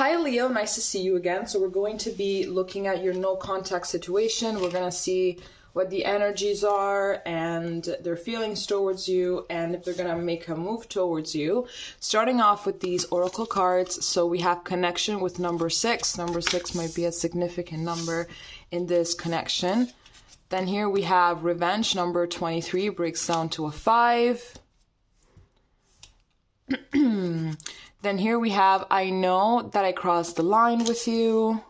Hi Leo, nice to see you again. So we're going to be looking at your no contact situation. We're going to see what the energies are and their feelings towards you and if they're going to make a move towards you. Starting off with these oracle cards. So we have connection with number 6. Number 6 might be a significant number in this connection. Then here we have revenge. Number 23 breaks down to a 5. Then here we have, I know that I crossed the line with you.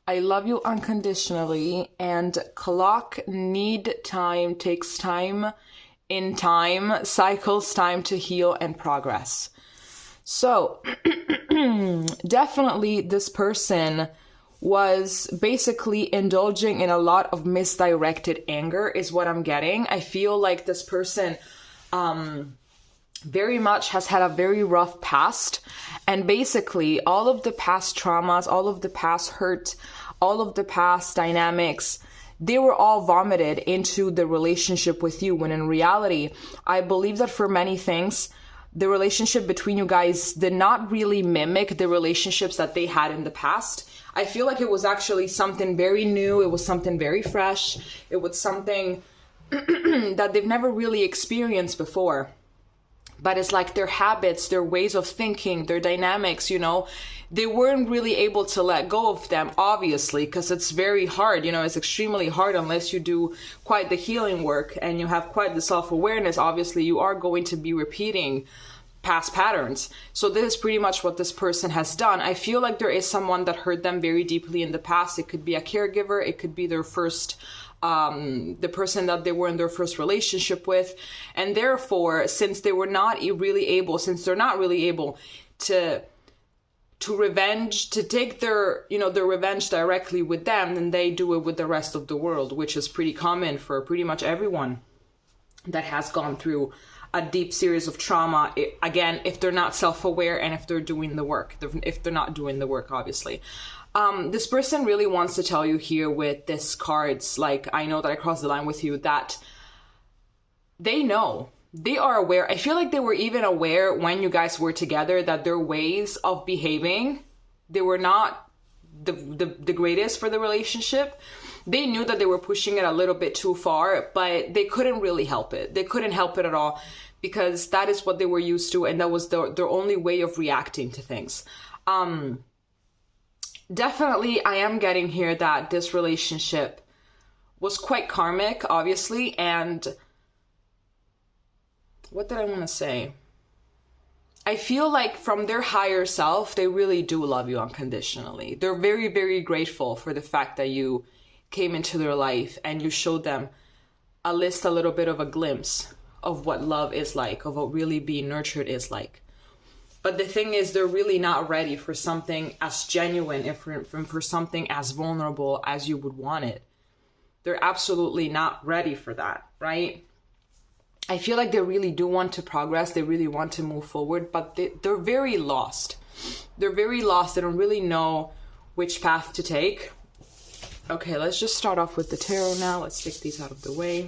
I love you unconditionally. And clock need time, takes time in time, cycles time to heal and progress. So definitely this person was basically indulging in a lot of misdirected anger is what I'm getting. I feel like this person very much has had a very rough past, and basically all of the past traumas, all of the past hurt, all of the past dynamics, they were all vomited into the relationship with you, when in reality, I believe that for many things, the relationship between you guys did not really mimic the relationships that they had in the past. I feel like it was actually something very new, it was something very fresh, it was something that they've never really experienced before. But it's like their habits, their ways of thinking, their dynamics, you know, they weren't really able to let go of them, obviously, because it's very hard, you know, it's extremely hard unless you do quite the healing work and you have quite the self-awareness. Obviously, you are going to be repeating past patterns. So this is pretty much what this person has done. I feel like there is someone that hurt them very deeply in the past. It could be a caregiver. It could be their first the person that they were in their first relationship with. And therefore, since they're not really able to take their, you know, their revenge directly with them, then they do it with the rest of the world, which is pretty common for pretty much everyone that has gone through a deep series of trauma. Again, if they're not self-aware and if they're doing the work, if they're not doing the work, obviously. This person really wants to tell you here with this cards, like, I know that I crossed the line with you, that they know, they are aware. I feel like they were even aware when you guys were together that their ways of behaving, they were not the greatest for the relationship. They knew that they were pushing it a little bit too far, but they couldn't really help it. They couldn't help it at all because that is what they were used to, and that was their only way of reacting to things. Definitely, I am getting here that this relationship was quite karmic, obviously, and what did I want to say? I feel like from their higher self, they really do love you unconditionally. They're very, very grateful for the fact that you came into their life and you showed them a little bit of a glimpse of what love is like, of what really being nurtured is like. But the thing is, they're really not ready for something as genuine, for something as vulnerable as you would want it. They're absolutely not ready for that, right? I feel like they really do want to progress. They really want to move forward, but they're very lost. They're very lost. They don't really know which path to take. Okay, let's just start off with the tarot now. Let's take these out of the way.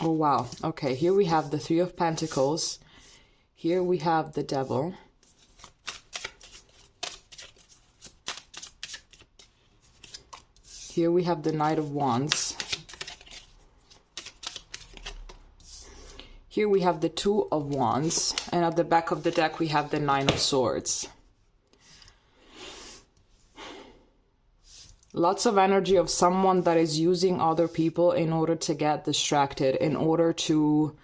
Oh, wow. Okay, here we have the Three of Pentacles. Here we have the Devil. Here we have the Knight of Wands. Here we have the Two of Wands. And at the back of the deck, we have the Nine of Swords. Lots of energy of someone that is using other people in order to get distracted, in order to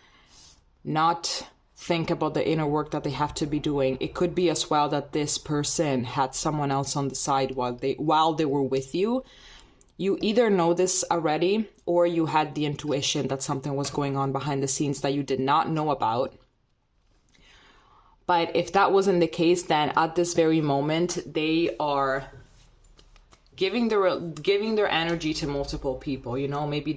not think about the inner work that they have to be doing. It could be as well that this person had someone else on the side while they were with you. You either know this already, or you had the intuition that something was going on behind the scenes that you did not know about. But if that wasn't the case, then at this very moment, they are giving their energy to multiple people. You know, maybe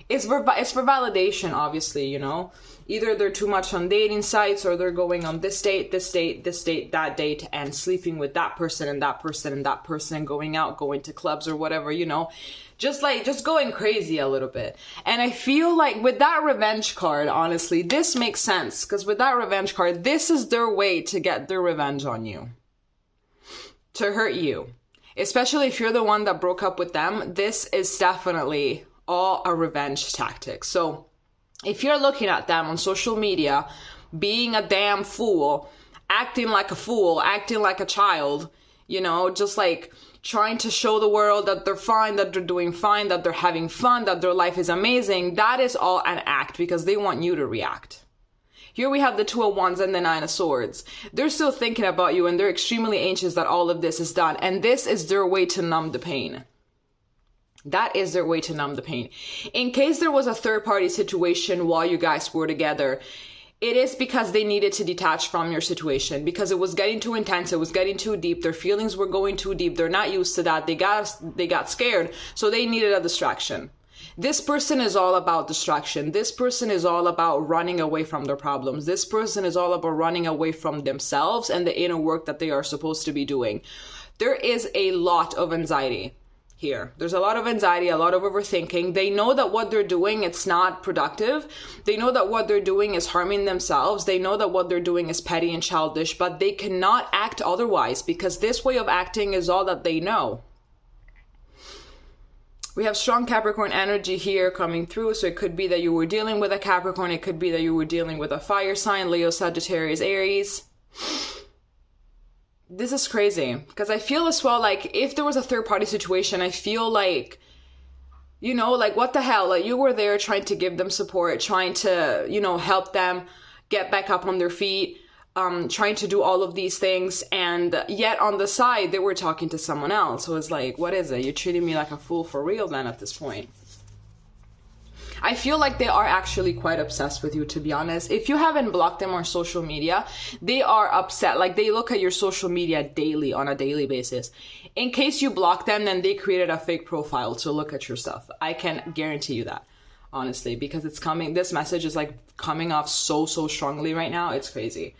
it's for validation, obviously, you know. Either they're too much on dating sites, or they're going on this date, that date, and sleeping with that person and that person and that person, going out, going to clubs or whatever, you know. Just going crazy a little bit. And I feel like with that revenge card, honestly, this makes sense. Because with that revenge card, this is their way to get their revenge on you. To hurt you. Especially if you're the one that broke up with them, this is definitely all a revenge tactic. So if you're looking at them on social media, being a damn fool, acting like a fool, acting like a child, you know, just like trying to show the world that they're fine, that they're doing fine, that they're having fun, that their life is amazing, that is all an act because they want you to react. Here we have the Two of Wands and the Nine of Swords. They're still thinking about you and they're extremely anxious that all of this is done. And this is their way to numb the pain. That is their way to numb the pain. In case there was a third-party situation while you guys were together, it is because they needed to detach from your situation because it was getting too intense. It was getting too deep. Their feelings were going too deep. They're not used to that. They got scared. So they needed a distraction. This person is all about distraction. This person is all about running away from their problems. This person is all about running away from themselves and the inner work that they are supposed to be doing. There is a lot of anxiety here. There's a lot of anxiety, a lot of overthinking. They know that what they're doing, it's not productive. They know that what they're doing is harming themselves. They know that what they're doing is petty and childish, but they cannot act otherwise because this way of acting is all that they know. We have strong Capricorn energy here coming through. So it could be that you were dealing with a Capricorn. It could be that you were dealing with a fire sign, Leo, Sagittarius, Aries. This is crazy because I feel as well like if there was a third party situation, I feel like, you know, like what the hell, like you were there trying to give them support, trying to, you know, help them get back up on their feet, trying to do all of these things. And yet on the side, they were talking to someone else. So it's like, what is it? You're treating me like a fool for real then at this point. I feel like they are actually quite obsessed with you, to be honest. If you haven't blocked them on social media, they are upset. Like they look at your social media daily, on a daily basis. In case you block them, then they created a fake profile to look at your stuff. I can guarantee you that, honestly, because it's coming. This message is like coming off so strongly right now. It's crazy.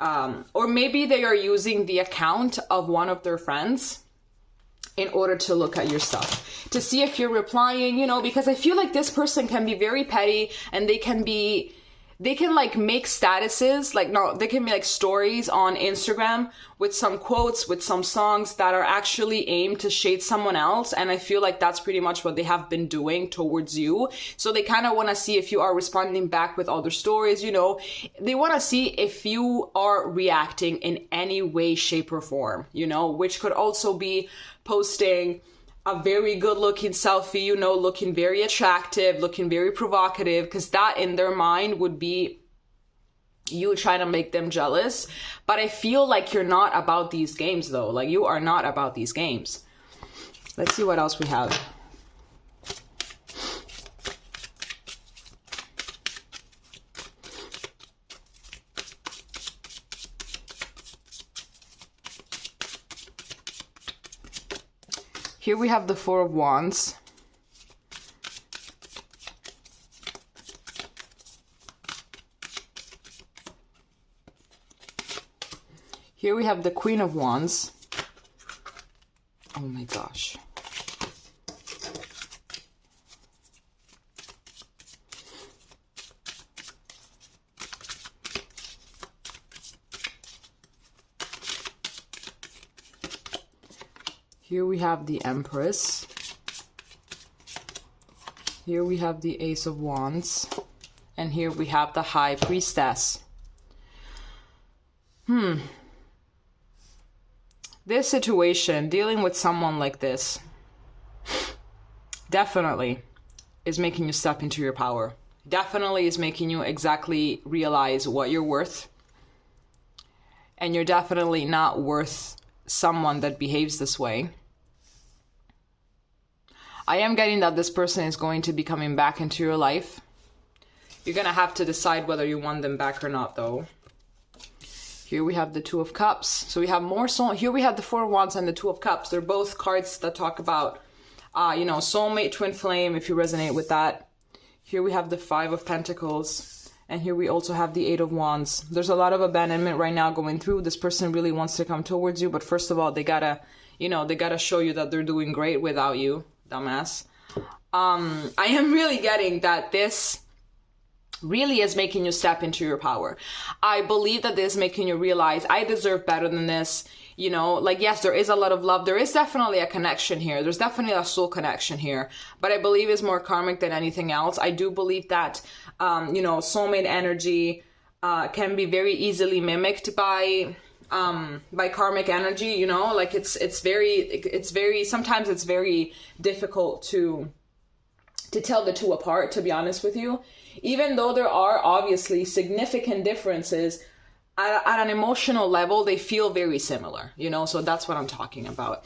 Or maybe they are using the account of one of their friends in order to look at your stuff, to see if you're replying, you know, because I feel like this person can be very petty and they can like make statuses, like, no, they can be like stories on Instagram with some quotes, with some songs that are actually aimed to shade someone else. And I feel like that's pretty much what they have been doing towards you. So they kind of want to see if you are responding back with other stories, you know, they want to see if you are reacting in any way, shape or form, you know, which could also be posting a very good looking selfie, you know, looking very attractive, looking very provocative, because that in their mind would be you trying to make them jealous. But I feel like you're not about these games though. Like you are not about these games. Let's see what else we have. Here we have the Four of Wands. Here we have the Queen of Wands. Oh my gosh. Here we have the Empress. Here we have the Ace of Wands. And here we have the High Priestess. This situation, dealing with someone like this, definitely is making you step into your power. Definitely is making you exactly realize what you're worth. And you're definitely not worth someone that behaves this way. I am getting that this person is going to be coming back into your life. You're going to have to decide whether you want them back or not, though. Here we have the Two of Cups. So we have more soul. Here we have the Four of Wands and the Two of Cups. They're both cards that talk about, you know, soulmate, twin flame, if you resonate with that. Here we have the Five of Pentacles. And here we also have the Eight of Wands. There's a lot of abandonment right now going through. This person really wants to come towards you. But first of all, they gotta, you know, they gotta show you that they're doing great without you, dumbass. I am really getting that this really is making you step into your power. I believe that this is making you realize I deserve better than this. You know, like, yes, there is a lot of love. There is definitely a connection here. There's definitely a soul connection here. But I believe it's more karmic than anything else. I do believe that, you know, soulmate energy can be very easily mimicked by karmic energy, you know, like it's very, sometimes it's very difficult to tell the two apart, to be honest with you. Even though there are obviously significant differences, at an emotional level, they feel very similar, you know, so that's what I'm talking about.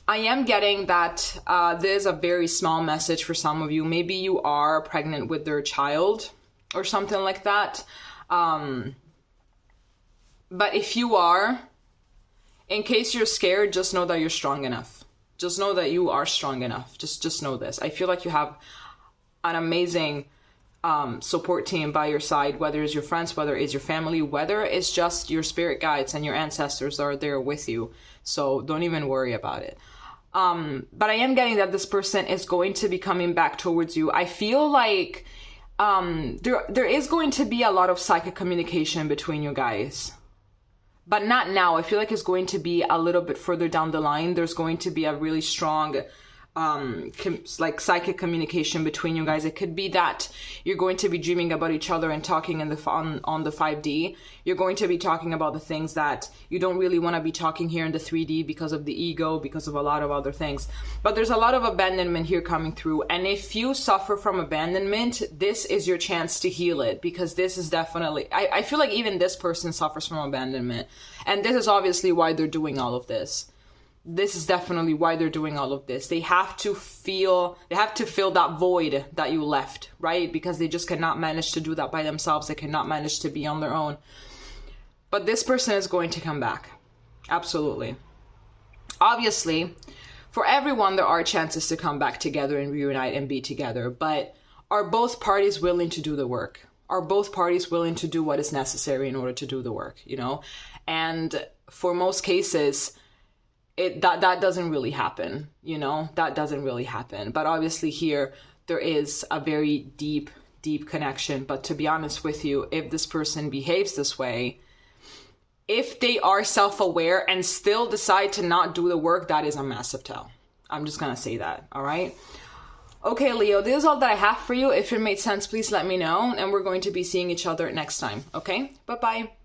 I am getting that there's a very small message for some of you. Maybe you are pregnant with their child or something like that. But if you are, in case you're scared, just know that you're strong enough. Just know that you are strong enough. Just know this. I feel like you have an amazing support team by your side, whether it's your friends, whether it's your family, whether it's just your spirit guides and your ancestors are there with you. So don't even worry about it. But I am getting that this person is going to be coming back towards you. I feel like there is going to be a lot of psychic communication between you guys. But not now. I feel like it's going to be a little bit further down the line. There's going to be a really strong like psychic communication between you guys. It could be that you're going to be dreaming about each other and talking in the on the 5D. You're going to be talking about the things that you don't really want to be talking here in the 3D because of the ego, because of a lot of other things. But there's a lot of abandonment here coming through. And if you suffer from abandonment, this is your chance to heal it, because this is definitely, I feel like even this person suffers from abandonment. And this is obviously why they're doing all of this. This is definitely why they're doing all of this. They have to fill that void that you left, right? Because they just cannot manage to do that by themselves. They cannot manage to be on their own. But this person is going to come back. Absolutely. Obviously, for everyone, there are chances to come back together and reunite and be together. But are both parties willing to do the work? Are both parties willing to do what is necessary in order to do the work, you know? And for most cases, that doesn't really happen, you know, that doesn't really happen. But obviously here, there is a very deep connection. But to be honest with you, if this person behaves this way, if they are self-aware and still decide to not do the work, that is a massive tell. I'm just going to say that. All right. Okay, Leo, this is all that I have for you. If it made sense, please let me know. And we're going to be seeing each other next time. Okay. Bye-bye.